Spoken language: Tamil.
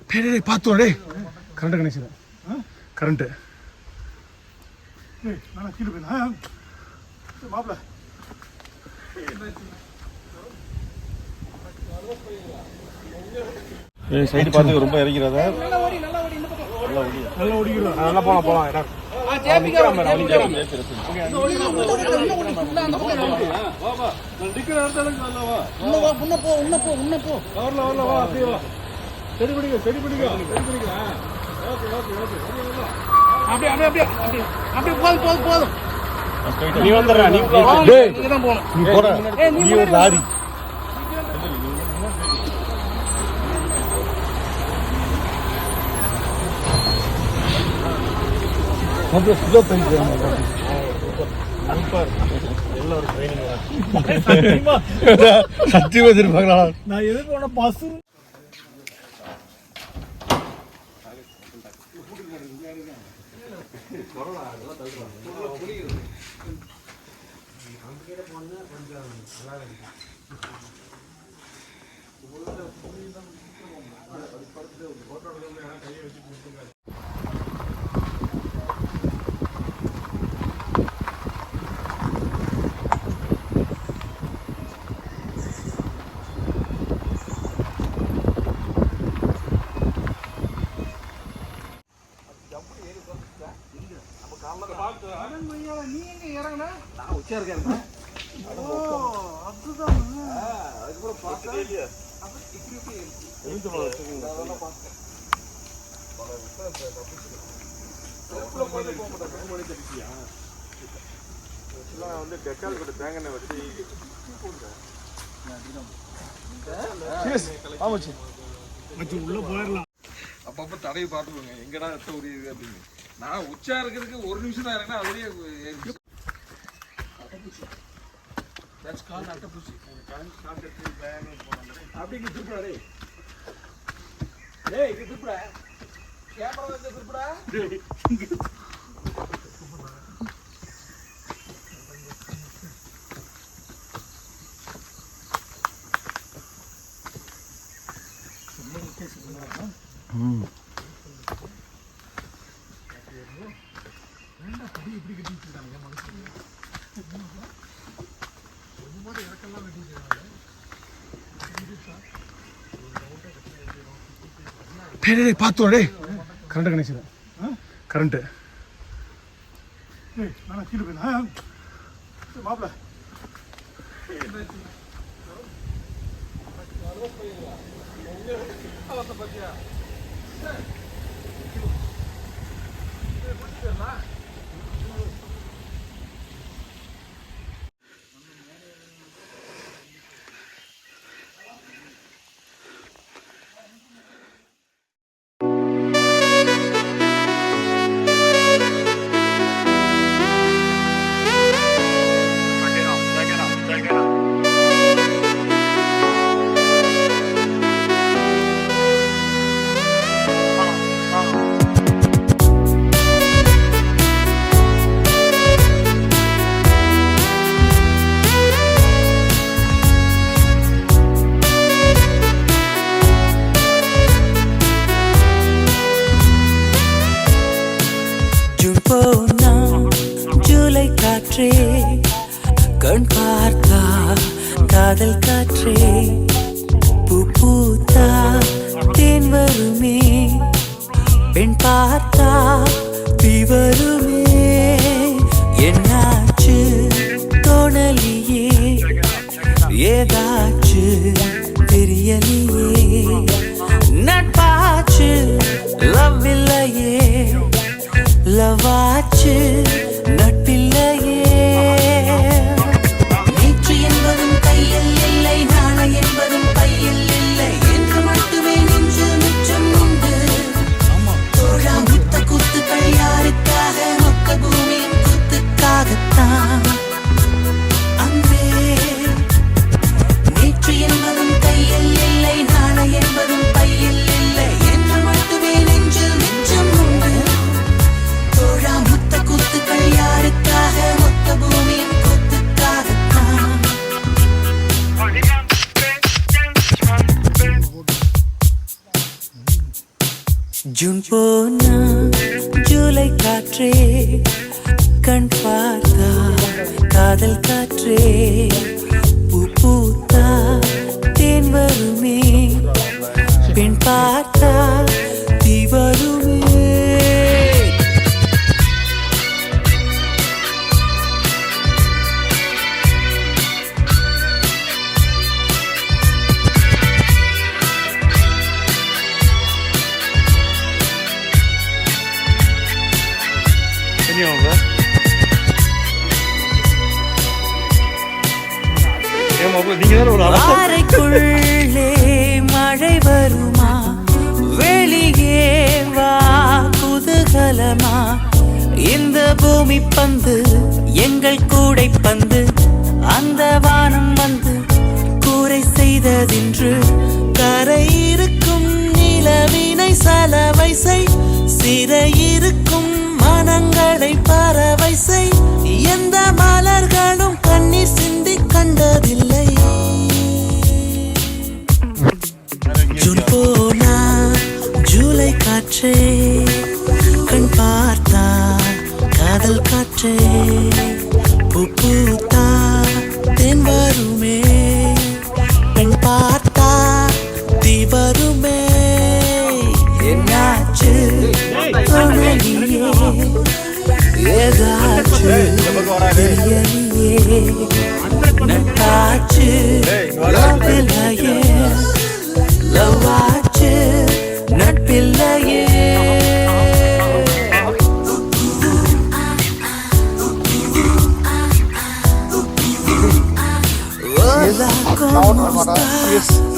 டேய் பாத்து டேய் கரண்ட் கனெக்ஷன் கரண்ட் டேய் நான் கீழ போறேன் மாப்ள ஏய் சைடு பாத்து ரொம்ப இறங்கிறதா நல்லா ஓடி இந்த பக்கம் நல்லா ஓடிக்குறா நல்லா போலாம் இடம் ஜேபிகா வா வா நான் டிக்கெட் எடுத்தாலும் நல்லா வா உன்ன போ வரல வா அப்படியே வா சரி பிடிங்க ஓகே அப்படியே போதும் நீ வந்துறா நீ தான் போணும் நீ போற நீ ஒரு லாரி நம்ம ஸ்லோ பண்ணிக்கலாம் சூப்பர் எல்லாரும் ட்ரைனிங் சத்தியமா எதிர்பார்க்கலா நான் எது போன பாஸ் உள்ள போயிடலாம் அப்பப்ப தடவை பார்த்துக்கோங்க எங்கடா ரத்த உரியுது அப்படின்னு. நான் உச்சா இருக்கிறதுக்கு ஒரு நிமிஷம் தான் இறங்கினா அதுலயே அப்படி திருப்படா டேய் இங்க திருப்படா கேமரா திருப்படா டேய் பாத்து டேய் கரண்ட் கனெக்ஷன் கரண்ட் டேய் நான் கீழ போறேன் மாப்ள கண் பார்த்தா காதல் காற்றே பூ பூத்தா தேன் வருமே பெண் பார்த்தா தீ வருமே என்னாச்சு தோணலியே ஏதாச்சு தெரியலையே நட்பாச்சு லவ் இல்லையே லவாச்சு நட்பில்லையே நேற்று என்பதும் கையில் இல்லை நாளை என்பதும் கையில் இல்லை என்று மட்டுமே நெஞ்சு மிச்சம் உண்டு தோழா முத்த கூத்துக்கள் யாருக்காக மொத்த பூமியின் கூத்துக்காகத்தான் அன்பே நேற்று என்பதும் கையில் இல்லை நாளை என்பதும் கையில் இல்லை என்று மட்டுமே நெஞ்சு மிச்சம் உண்டு தோழா முத்த கூத்து ஜூன் போனா ஜூலை காற்றே கண் பார்த்தா காதல் காற்றே பூ பூத்தா தேன் வருமே பெண் பார்த்தா தீ வருமே அறைக்குள்ளே மழை வருமா வெளியே வா குதூகலமா இந்த பூமி பந்து எங்கள் கூடை பந்து அந்த வானம் வந்து கூரை செய்ததென்று கரை இருக்கும் நிலவினை சலவை செய் சிறையிருக்கும் மனங்களை பறவை செய் எந்த மலர்களும் கண்ணீர் சிந்தி கண்டதில்லை ஜூன் போனா ஜூலை காற்றே கண் பார்த்தா காதல் காற்றே பூ பூத்தா தென் வருமே பெண் பார்த்தா தீ வருமே என்னாச்சு தொழிலியே ஏதாச்சு தெரியலையே நட்டாச்சு லவ்வில்லையே லவ்வாச்சு நட்பில்லையே Hola, ¿cómo estás?